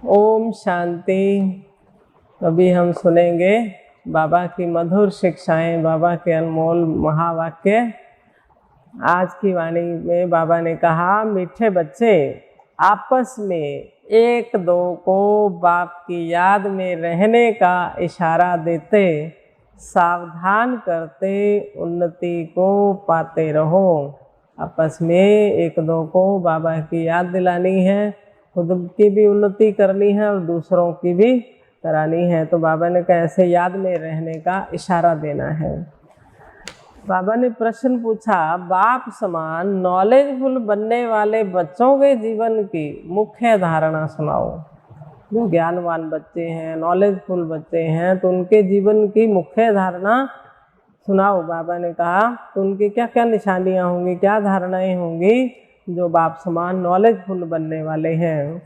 ओम शांति। अभी हम सुनेंगे बाबा की मधुर शिक्षाएं, बाबा के अनमोल महावाक्य। आज की वाणी में बाबा ने कहा, मीठे बच्चे आपस में एक दो को बाप की याद में रहने का इशारा देते, सावधान करते, उन्नति को पाते रहो। आपस में एक दो को बाबा की याद दिलानी है, खुद की भी उन्नति करनी है और दूसरों की भी करानी है। तो बाबा ने कहा ऐसे याद में रहने का इशारा देना है। बाबा ने प्रश्न पूछा, बाप समान नॉलेजफुल बनने वाले बच्चों के जीवन की मुख्य धारणा सुनाओ। जो ज्ञानवान बच्चे हैं, नॉलेजफुल बच्चे हैं, तो उनके जीवन की मुख्य धारणा सुनाओ। बाबा ने कहा तो उनकी क्या क्या निशानियाँ होंगी, क्या धारणाएं होंगी जो बाप समान नॉलेजफुल बनने वाले हैं।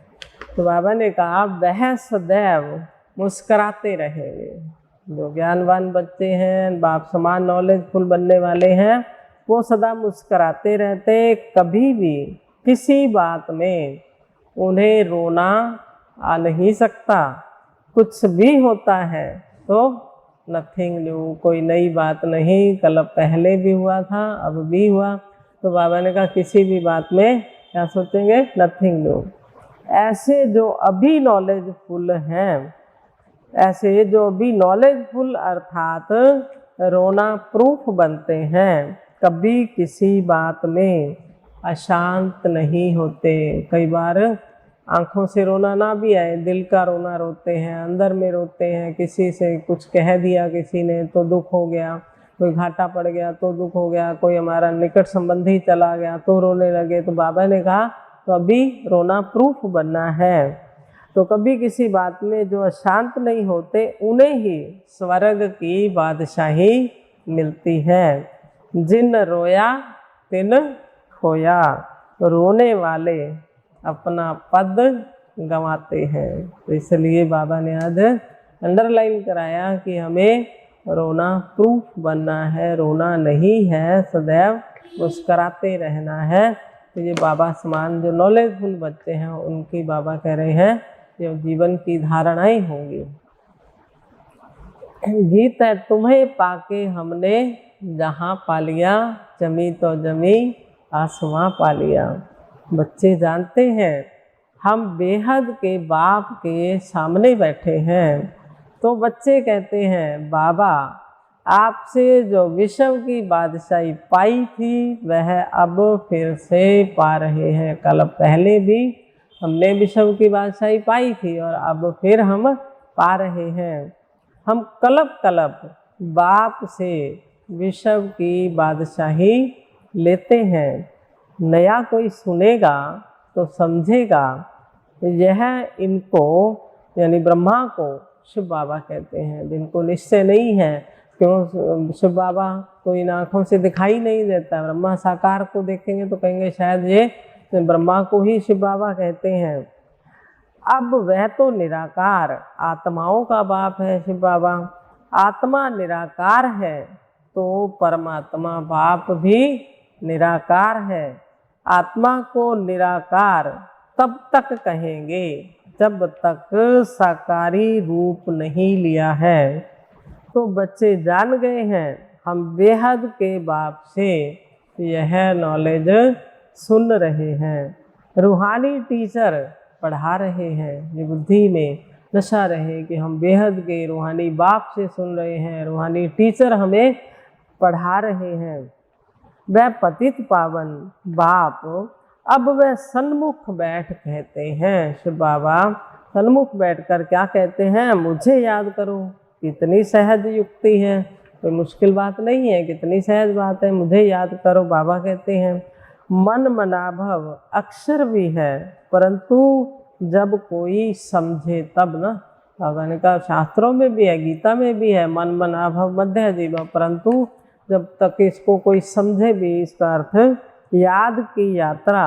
तो बाबा ने कहा वह सदैव मुस्कराते रहेंगे। जो ज्ञानवान बच्चे हैं, बाप समान नॉलेजफुल बनने वाले हैं, वो सदा मुस्कराते रहते। कभी भी किसी बात में उन्हें रोना आ नहीं सकता। कुछ भी होता है तो नथिंग न्यू, कोई नई बात नहीं, कल पहले भी हुआ था, अब भी हुआ। तो बाबा ने कहा किसी भी बात में क्या सोचेंगे, नथिंग न्यू। ऐसे जो अभी नॉलेजफुल हैं, ऐसे जो अभी नॉलेजफुल अर्थात रोना प्रूफ बनते हैं, कभी किसी बात में अशांत नहीं होते। कई बार आँखों से रोना ना भी आए, दिल का रोना रोते हैं, अंदर में रोते हैं। किसी से कुछ कह दिया किसी ने तो दुख हो गया, कोई घाटा पड़ गया तो दुख हो गया, कोई हमारा निकट संबंधी चला गया तो रोने लगे। तो बाबा ने कहा तो अभी रोना प्रूफ बनना है। तो कभी किसी बात में जो अशांत नहीं होते, उन्हें ही स्वर्ग की बादशाही मिलती है। जिन रोया तिन खोया, रोने वाले अपना पद गंवाते हैं। तो इसलिए बाबा ने आज अंडरलाइन कराया कि हमें रोना प्रूफ बनना है, रोना नहीं है, सदैव मुस्कराते रहना है। तो ये बाबा समान जो नॉलेजफुल बच्चे हैं उनकी बाबा कह रहे हैं ये जीवन की धारणाएं होंगी। गीत है, तुम्हें पाके हमने जहाँ पा लिया, जमी तो जमी आसमां पा लिया। बच्चे जानते हैं हम बेहद के बाप के सामने बैठे हैं। तो बच्चे कहते हैं बाबा आपसे जो विश्व की बादशाही पाई थी वह अब फिर से पा रहे हैं। कल पहले भी हमने विश्व की बादशाही पाई थी और अब फिर हम पा रहे हैं। हम कलब कलब बाप से विश्व की बादशाही लेते हैं। नया कोई सुनेगा तो समझेगा यह इनको यानी ब्रह्मा को शिव बाबा कहते हैं। जिनको निश्चय नहीं है, क्यों शिव बाबा को इन आँखों से दिखाई नहीं देता। ब्रह्मा साकार को देखेंगे तो कहेंगे शायद ये ब्रह्मा को ही शिव बाबा कहते हैं। अब वह तो निराकार आत्माओं का बाप है शिव बाबा। आत्मा निराकार है तो परमात्मा बाप भी निराकार है। आत्मा को निराकार तब तक कहेंगे जब तक साकारी रूप नहीं लिया है। तो बच्चे जान गए हैं हम बेहद के बाप से यह नॉलेज सुन रहे हैं। रूहानी टीचर पढ़ा रहे हैं, ये बुद्धि में नशा रहे कि हम बेहद के रूहानी बाप से सुन रहे हैं। रूहानी टीचर हमें पढ़ा रहे हैं। वह पतित पावन बाप अब वह सन्मुख बैठ कहते हैं। शिव बाबा सन्मुख बैठकर क्या कहते हैं, मुझे याद करो। कितनी सहज युक्ति है, कोई मुश्किल बात नहीं है, कितनी सहज बात है, मुझे याद करो। बाबा कहते हैं मन मनाभव अक्षर भी है, परंतु जब कोई समझे तब ना। बाबा ने कहा शास्त्रों में भी है, गीता में भी है, मन मनाभव मध्य जीवा, परंतु जब तक इसको कोई समझे भी, इसका अर्थ याद की यात्रा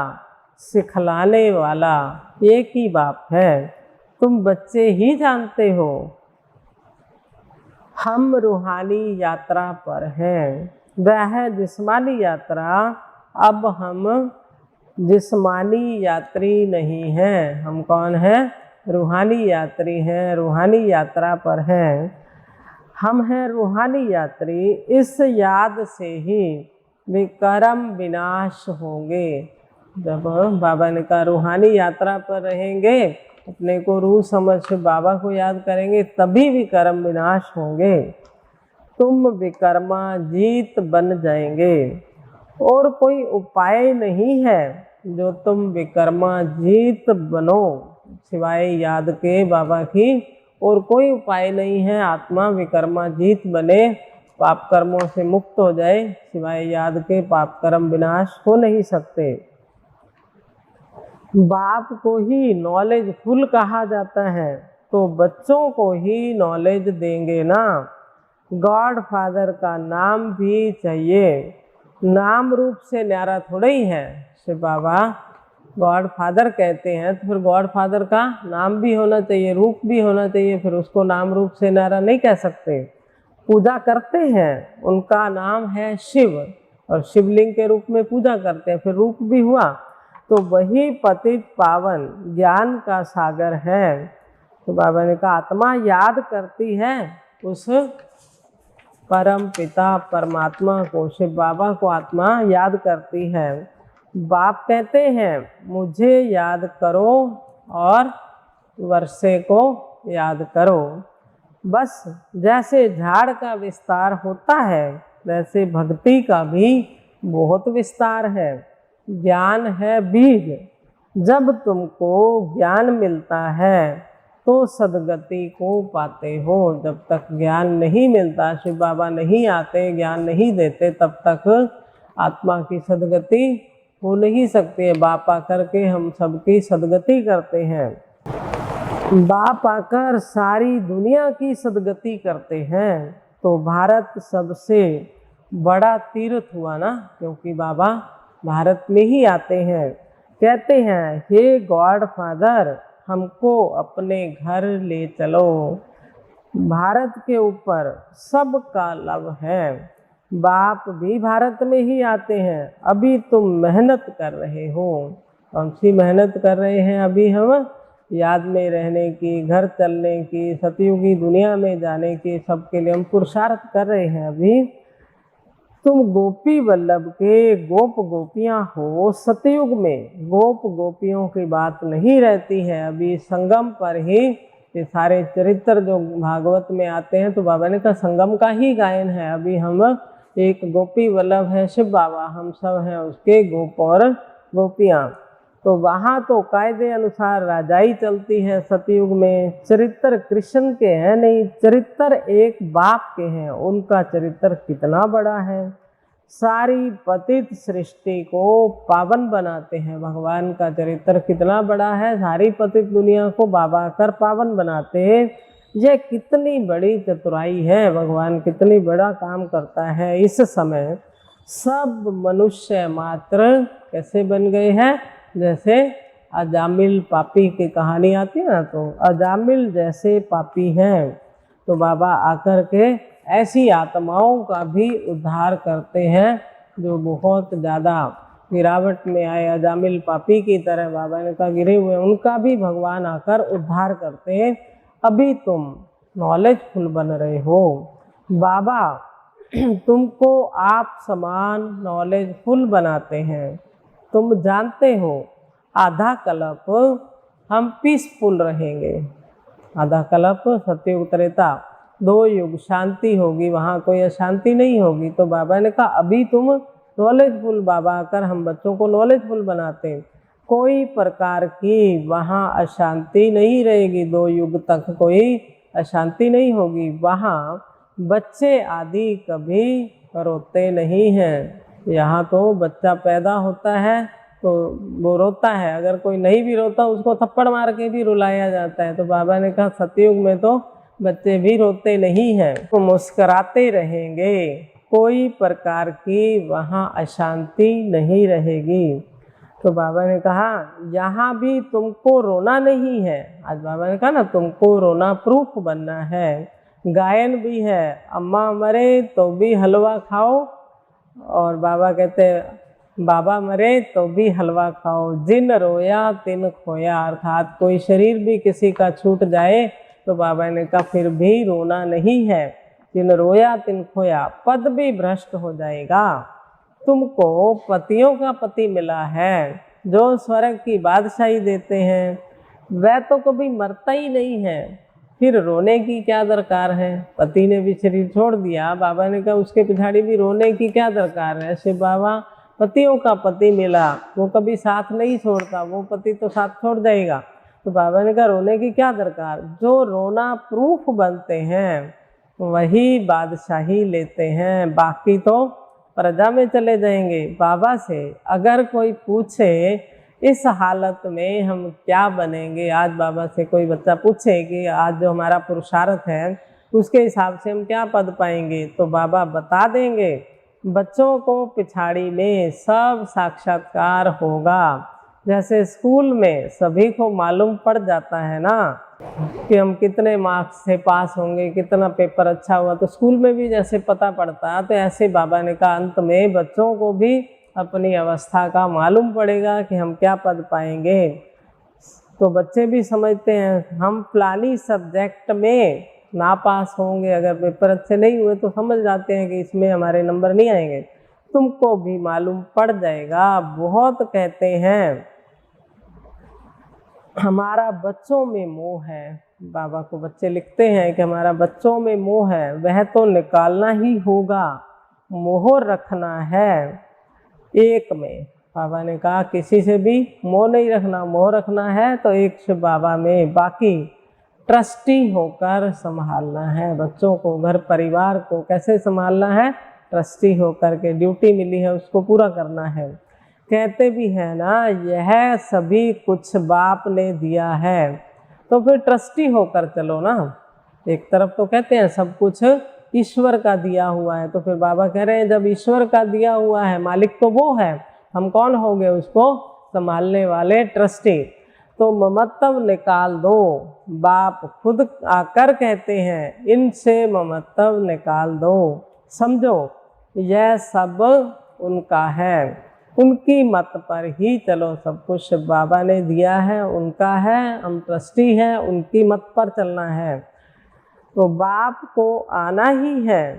सिखलाने वाला एक ही बाप है। तुम बच्चे ही जानते हो हम रूहानी यात्रा पर हैं। वह जिस्मानी यात्रा, अब हम जिस्मानी यात्री नहीं हैं। हम कौन हैं, रूहानी यात्री हैं, रूहानी यात्रा पर हैं। हम हैं रूहानी यात्री, इस याद से ही विकर्म विनाश होंगे। जब बाबा ने कहा रूहानी यात्रा पर रहेंगे, अपने को रूह समझ के बाबा को याद करेंगे, तभी विकर्म विनाश होंगे। तुम विकर्मा जीत बन जाएंगे, और कोई उपाय नहीं है जो तुम विकर्मा जीत बनो सिवाय याद के बाबा की। और कोई उपाय नहीं है आत्मा विकर्मा जीत बने, पाप कर्मों से मुक्त हो जाए, सिवाय याद के पाप कर्म विनाश हो नहीं सकते। बाप को ही नॉलेज फुल कहा जाता है, तो बच्चों को ही नॉलेज देंगे ना। गॉड फादर का नाम भी चाहिए, नाम रूप से न्यारा थोड़ा ही है। शिव बाबा गॉड फादर कहते हैं, तो फिर गॉड फादर का नाम भी होना चाहिए, रूप भी होना चाहिए, फिर उसको नाम रूप से न्यारा नहीं कह सकते। पूजा करते हैं, उनका नाम है शिव, और शिवलिंग के रूप में पूजा करते हैं, फिर रूप भी हुआ। तो वही पतित पावन ज्ञान का सागर है। तो बाबा ने कहा आत्मा याद करती है उस परम पिता परमात्मा को, शिव बाबा को आत्मा याद करती है। बाप कहते हैं मुझे याद करो और वर्षे को याद करो। बस जैसे झाड़ का विस्तार होता है, वैसे भक्ति का भी बहुत विस्तार है। ज्ञान है बीज, जब तुमको ज्ञान मिलता है तो सदगति को पाते हो। जब तक ज्ञान नहीं मिलता, शिव बाबा नहीं आते, ज्ञान नहीं देते, तब तक आत्मा की सदगति हो नहीं सकती है। बाप आकर के हम सबकी सदगति करते हैं, बाप आकर सारी दुनिया की सदगति करते हैं। तो भारत सबसे बड़ा तीर्थ हुआ ना, क्योंकि बाबा भारत में ही आते हैं। कहते हैं हे गॉड फादर, हमको अपने घर ले चलो। भारत के ऊपर सबका लव है, बाप भी भारत में ही आते हैं। अभी तुम मेहनत कर रहे हो, कौन सी मेहनत कर रहे हैं अभी हम? याद में रहने की, घर चलने की, सतयुगी दुनिया में जाने की, सबके लिए हम पुरुषार्थ कर रहे हैं। अभी तुम गोपी वल्लभ के गोप गोपियाँ हो। सतयुग में गोप गोपियों की बात नहीं रहती है, अभी संगम पर ही ये सारे चरित्र जो भागवत में आते हैं, तो बाबा ने कहा संगम का ही गायन है। अभी हम एक गोपी वल्लभ है शिव बाबा, हम सब हैं उसके गोप और गोपियाँ। तो वहाँ तो कायदे अनुसार राजाई चलती है। सतयुग में चरित्र कृष्ण के हैं नहीं, चरित्र एक बाप के हैं। उनका चरित्र कितना बड़ा है, सारी पतित सृष्टि को पावन बनाते हैं। भगवान का चरित्र कितना बड़ा है, सारी पतित दुनिया को बाबा कर पावन बनाते हैं। ये कितनी बड़ी चतुराई है, भगवान कितनी बड़ा काम करता है। इस समय सब मनुष्य मात्र कैसे बन गए हैं, जैसे अजामिल पापी की कहानी आती है ना, तो अजामिल जैसे पापी हैं। तो बाबा आकर के ऐसी आत्माओं का भी उद्धार करते हैं जो बहुत ज़्यादा गिरावट में आए, अजामिल पापी की तरह बाबा ने कहा गिरे हुए, उनका भी भगवान आकर उद्धार करते हैं। अभी तुम नॉलेजफुल बन रहे हो, बाबा तुमको आप समान नॉलेजफुल बनाते हैं। तुम जानते हो आधा कल्प हम पीसफुल रहेंगे, आधा कल्प सतयुग त्रेता, 2 युग शांति होगी, वहाँ कोई अशांति नहीं होगी। तो बाबा ने कहा अभी तुम नॉलेजफुल, बाबा आकर हम बच्चों को नॉलेजफुल बनाते हैं। कोई प्रकार की वहाँ अशांति नहीं रहेगी, 2 युग तक कोई अशांति नहीं होगी। वहाँ बच्चे आदि कभी रोते नहीं हैं। यहाँ तो बच्चा पैदा होता है तो वो रोता है, अगर कोई नहीं भी रोता उसको थप्पड़ मार के भी रुलाया जाता है। तो बाबा ने कहा सतयुग में तो बच्चे भी रोते नहीं हैं, वो मुस्कराते रहेंगे। कोई प्रकार की वहाँ अशांति नहीं रहेगी। तो बाबा ने कहा यहाँ भी तुमको रोना नहीं है। आज बाबा ने कहा ना तुमको रोना प्रूफ बनना है। गायन भी है, अम्मा मरे तो भी हलवा खाओ, और बाबा कहते बाबा मरे तो भी हलवा खाओ, जिन रोया तिन खोया, अर्थात कोई शरीर भी किसी का छूट जाए तो बाबा ने कहा फिर भी रोना नहीं है। जिन रोया तिन खोया, पद भी भ्रष्ट हो जाएगा। तुमको पतियों का पति मिला है जो स्वर्ग की बादशाही देते हैं, वह तो कभी मरता ही नहीं है, फिर रोने की क्या दरकार है। पति ने भी शरीर छोड़ दिया, बाबा ने कहा उसके पिछाड़ी भी रोने की क्या दरकार है। शिव बाबा पतियों का पति मिला, वो कभी साथ नहीं छोड़ता, वो पति तो साथ छोड़ जाएगा। तो बाबा ने कहा रोने की क्या दरकार, जो रोना प्रूफ बनते हैं वही बादशाही लेते हैं, बाकी तो प्रजा में चले जाएंगे। बाबा से अगर कोई पूछे इस हालत में हम क्या बनेंगे, आज बाबा से कोई बच्चा पूछे कि आज जो हमारा पुरुषार्थ है उसके हिसाब से हम क्या पद पाएंगे, तो बाबा बता देंगे बच्चों को पिछाड़ी में सब साक्षात्कार होगा। जैसे स्कूल में सभी को मालूम पड़ जाता है ना कि हम कितने मार्क्स से पास होंगे, कितना पेपर अच्छा हुआ, तो स्कूल में भी जैसे पता पड़ता है, तो ऐसे बाबा ने कहा अंत में बच्चों को भी अपनी अवस्था का मालूम पड़ेगा कि हम क्या पद पाएंगे। तो बच्चे भी समझते हैं हम फलानी सब्जेक्ट में ना पास होंगे, अगर पेपर अच्छे नहीं हुए तो समझ जाते हैं कि इसमें हमारे नंबर नहीं आएंगे। तुमको भी मालूम पड़ जाएगा। बहुत कहते हैं हमारा बच्चों में मोह है, बाबा को बच्चे लिखते हैं कि हमारा बच्चों में मोह है, वह तो निकालना ही होगा, मोह रखना है एक में। बाबा ने कहा किसी से भी मोह नहीं रखना, मोह रखना है तो एक शिव बाबा में, बाकी ट्रस्टी होकर संभालना है बच्चों को, घर परिवार को कैसे संभालना है, ट्रस्टी होकर के ड्यूटी मिली है उसको पूरा करना है। कहते भी है ना यह सभी कुछ बाप ने दिया है, तो फिर ट्रस्टी होकर चलो ना। एक तरफ तो कहते हैं सब कुछ ईश्वर का दिया हुआ है, तो फिर बाबा कह रहे हैं जब ईश्वर का दिया हुआ है, मालिक तो वो है, हम कौन हो गए उसको संभालने वाले, ट्रस्टी। तो ममत्व निकाल दो, बाप खुद आकर कहते हैं इनसे ममत्व निकाल दो, समझो यह सब उनका है, उनकी मत पर ही चलो, सब कुछ बाबा ने दिया है, उनका है, हम ट्रस्टी हैं, उनकी मत पर चलना है। तो बाप को आना ही है,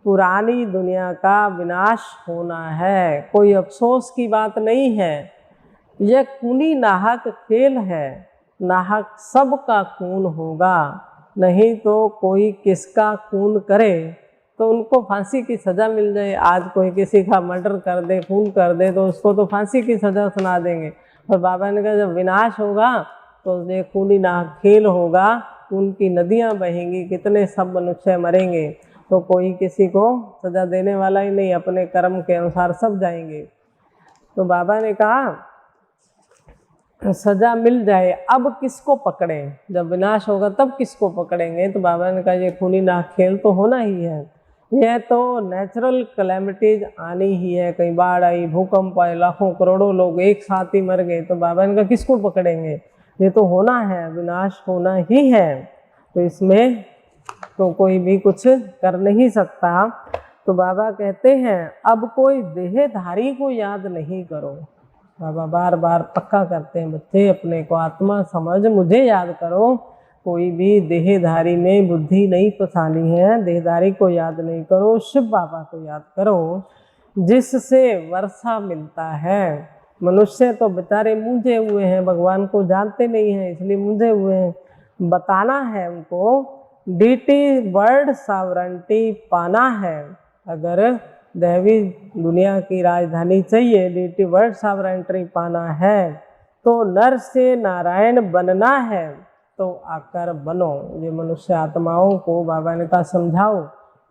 पुरानी दुनिया का विनाश होना है, कोई अफसोस की बात नहीं है। यह खूनी नाहक खेल है, नाहक सबका खून होगा, नहीं तो कोई किसका खून करे तो उनको फांसी की सज़ा मिल जाए। आज कोई किसी का मर्डर कर दे, खून कर दे, तो उसको तो फांसी की सज़ा सुना देंगे। और बाबा ने कहा जब विनाश होगा तो ये खूनी नाहक खेल होगा, उनकी नदियाँ बहेंगी, कितने सब मनुष्य मरेंगे, तो कोई किसी को सज़ा देने वाला ही नहीं, अपने कर्म के अनुसार सब जाएंगे। तो बाबा ने कहा सज़ा मिल जाए, अब किसको पकड़ें, जब विनाश होगा तब किसको पकड़ेंगे। तो बाबा ने कहा ये खूनी नाहक खेल तो होना ही है, यह तो नेचुरल कैलेमिटीज आनी ही है, कहीं बाढ़ आई, भूकंप आए, लाखों करोड़ों लोग एक साथ ही मर गए, तो बाबा ने कहा किसको पकड़ेंगे, ये तो होना है, विनाश होना ही है, तो इसमें तो कोई भी कुछ कर नहीं सकता। तो बाबा कहते हैं अब कोई देहधारी को याद नहीं करो। बाबा बार बार पक्का करते हैं बच्चे अपने को आत्मा समझ, मुझे याद करो, कोई भी देहधारी में बुद्धि नहीं फसानी है, देहधारी को याद नहीं करो, शिव बाबा को याद करो जिससे वर्षा मिलता है। मनुष्य तो बेचारे मूंझे हुए हैं, भगवान को जानते नहीं हैं, इसलिए मूंझे हुए हैं। बताना है उनको डीटी वर्ल्ड सॉवरेंटी पाना है, अगर दैवी दुनिया की राजधानी चाहिए, डीटी वर्ल्ड सॉवरेंटी पाना है, तो नर से नारायण बनना है, तो आकर बनो। ये मनुष्य आत्माओं को बाबा ने कहा समझाओ,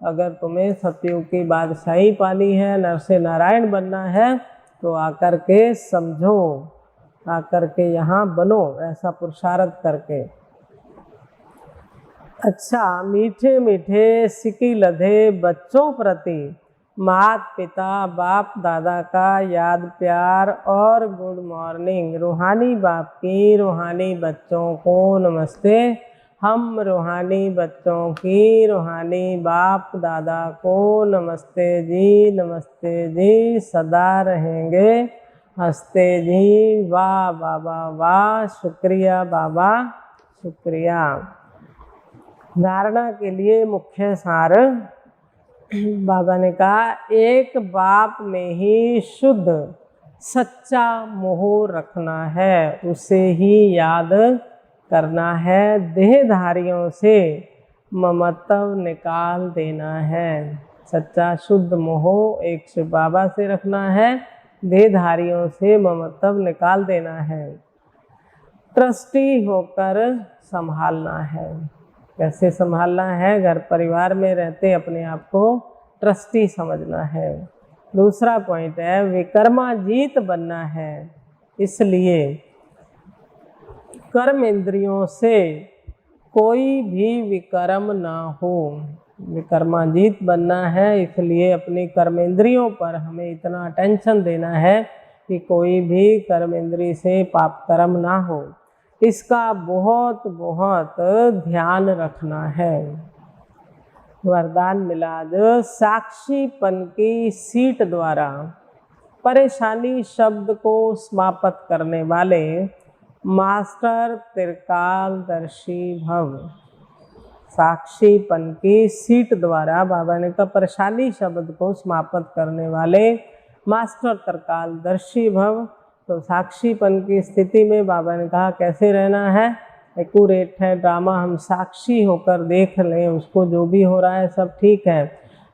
अगर तुम्हें सतयुग की बादशाही पानी है, नर से नारायण बनना है, तो आकर के समझो, आकर के यहाँ बनो, ऐसा पुरुषार्थ करके। अच्छा, मीठे मीठे सिकी लधे बच्चों प्रति माता पिता बाप दादा का याद प्यार और गुड मॉर्निंग। रूहानी बाप की रूहानी बच्चों को नमस्ते, हम रूहानी बच्चों की रूहानी बाप दादा को नमस्ते जी सदा रहेंगे हंसते जी। वाह बाबा वाह, शुक्रिया बाबा शुक्रिया। धारणा के लिए मुख्य सार बाबा ने कहा, एक बाप में ही शुद्ध सच्चा मोह रखना है, उसे ही याद करना है। देहधारियों से ममत्व निकाल देना है। सच्चा शुद्ध मोह एक शिव बाबा से रखना है, देहधारियों से ममत्व निकाल देना है। ट्रस्टी होकर संभालना है। कैसे संभालना है? घर परिवार में रहते अपने आप को ट्रस्टी समझना है। दूसरा पॉइंट है, विकर्माजीत बनना है। इसलिए कर्म इंद्रियों से कोई भी विकर्म ना हो। विकर्माजीत बनना है, इसलिए अपनी कर्मेंद्रियों पर हमें इतना अटेंशन देना है कि कोई भी कर्मेंद्री से पाप कर्म ना हो। इसका बहुत बहुत ध्यान रखना है। वरदान मिला जो साक्षीपन की सीट द्वारा परेशानी शब्द को समाप्त करने वाले मास्टर त्रिकालदर्शी भव। साक्षीपन की सीट द्वारा बाबा ने कहा परेशानी शब्द को समाप्त करने वाले मास्टर त्रिकालदर्शी भव। तो साक्षीपन की स्थिति में बाबा ने कहा कैसे रहना है? एक्यूरेट है ड्रामा, हम साक्षी होकर देख लें उसको, जो भी हो रहा है सब ठीक है,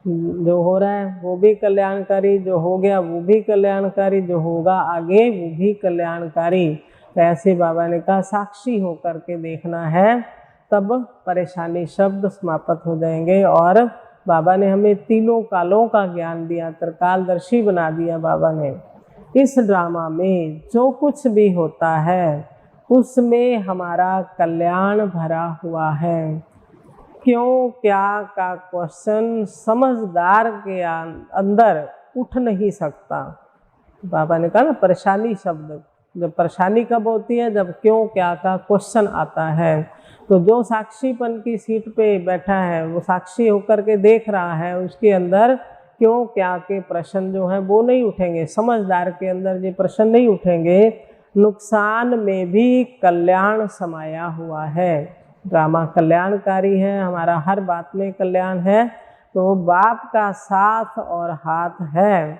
जो हो रहा है वो भी कल्याणकारी, जो हो गया वो भी कल्याणकारी, जो होगा आगे वो भी कल्याणकारी। तो ऐसे बाबा ने कहा साक्षी होकर के देखना है, तब परेशानी शब्द समाप्त हो जाएंगे। और बाबा ने हमें तीनों कालों का ज्ञान दिया, त्रिकालदर्शी बना दिया बाबा ने। इस ड्रामा में जो कुछ भी होता है उसमें हमारा कल्याण भरा हुआ है। क्यों क्या का क्वेश्चन समझदार के अंदर उठ नहीं सकता। बाबा ने कहा ना परेशानी शब्द, जब परेशानी कब होती है? जब क्यों क्या का क्वेश्चन आता है। तो जो साक्षीपन की सीट पे बैठा है, वो साक्षी होकर के देख रहा है, उसके अंदर क्यों क्या के प्रश्न जो हैं वो नहीं उठेंगे। समझदार के अंदर ये प्रश्न नहीं उठेंगे। नुकसान में भी कल्याण समाया हुआ है। ड्रामा कल्याणकारी है, हमारा हर बात में कल्याण है। तो बाप का साथ और हाथ है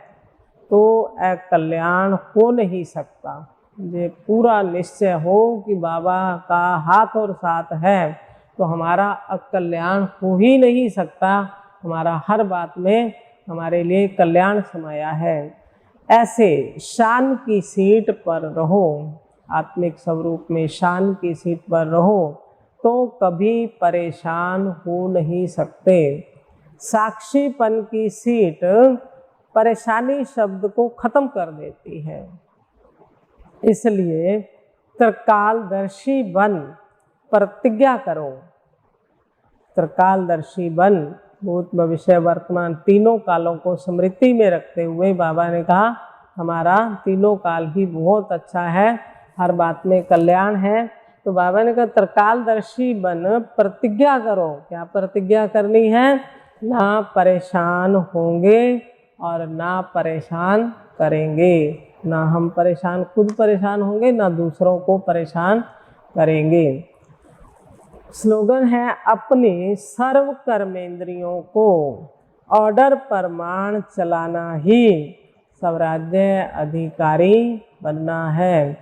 तो कल्याण हो नहीं सकता। ये पूरा निश्चय हो कि बाबा का हाथ और साथ है तो हमारा अकल्याण हो ही नहीं सकता। हमारा हर बात में हमारे लिए कल्याण समाया है। ऐसे शान की सीट पर रहो, आत्मिक स्वरूप में शान की सीट पर रहो तो कभी परेशान हो नहीं सकते। साक्षीपन की सीट परेशानी शब्द को खत्म कर देती है। इसलिए त्रिकालदर्शी बन प्रतिज्ञा करो। त्रिकालदर्शी बन भूत भविष्य वर्तमान तीनों कालों को स्मृति में रखते हुए बाबा ने कहा हमारा तीनों काल ही बहुत अच्छा है, हर बात में कल्याण है। तो बाबा ने कहा त्रिकालदर्शी बन प्रतिज्ञा करो। क्या प्रतिज्ञा करनी है? ना परेशान होंगे और ना परेशान करेंगे। ना हम परेशान खुद परेशान होंगे, ना दूसरों को परेशान करेंगे। स्लोगन है अपनी सर्व कर्मेंद्रियों को ऑर्डर प्रमाण चलाना ही स्वराज्य अधिकारी बनना है।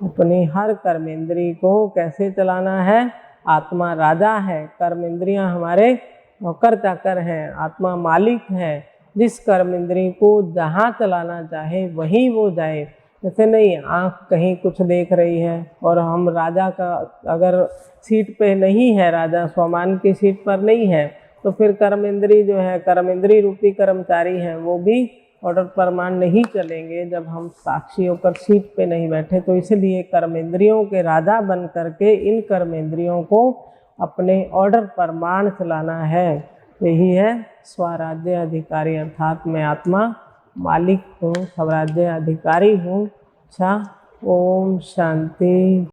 अपनी हर कर्मेंद्री को कैसे चलाना है? आत्मा राजा है, कर्मेंद्रियां हमारे नौकर चाकर हैं, आत्मा मालिक है। जिस कर्मेंद्री को जहाँ चलाना चाहे वहीं वो जाए। जैसे नहीं आँख कहीं कुछ देख रही है और हम राजा का अगर सीट पे नहीं है, राजा स्वमान की सीट पर नहीं है, तो फिर कर्मेंद्री जो है, कर्मेंद्री रूपी कर्मचारी हैं, वो भी ऑर्डर प्रमाण नहीं चलेंगे जब हम साक्षी होकर सीट पे नहीं बैठे। तो इसलिए कर्मेंद्रियों के राजा बन करके इन कर्मेंद्रियों को अपने ऑर्डर प्रमाण चलाना है। यही है स्वराज्य अधिकारी, अर्थात मैं आत्मा मालिक हूँ, स्वराज्य अधिकारी हूँ। अच्छा, ओम शांति।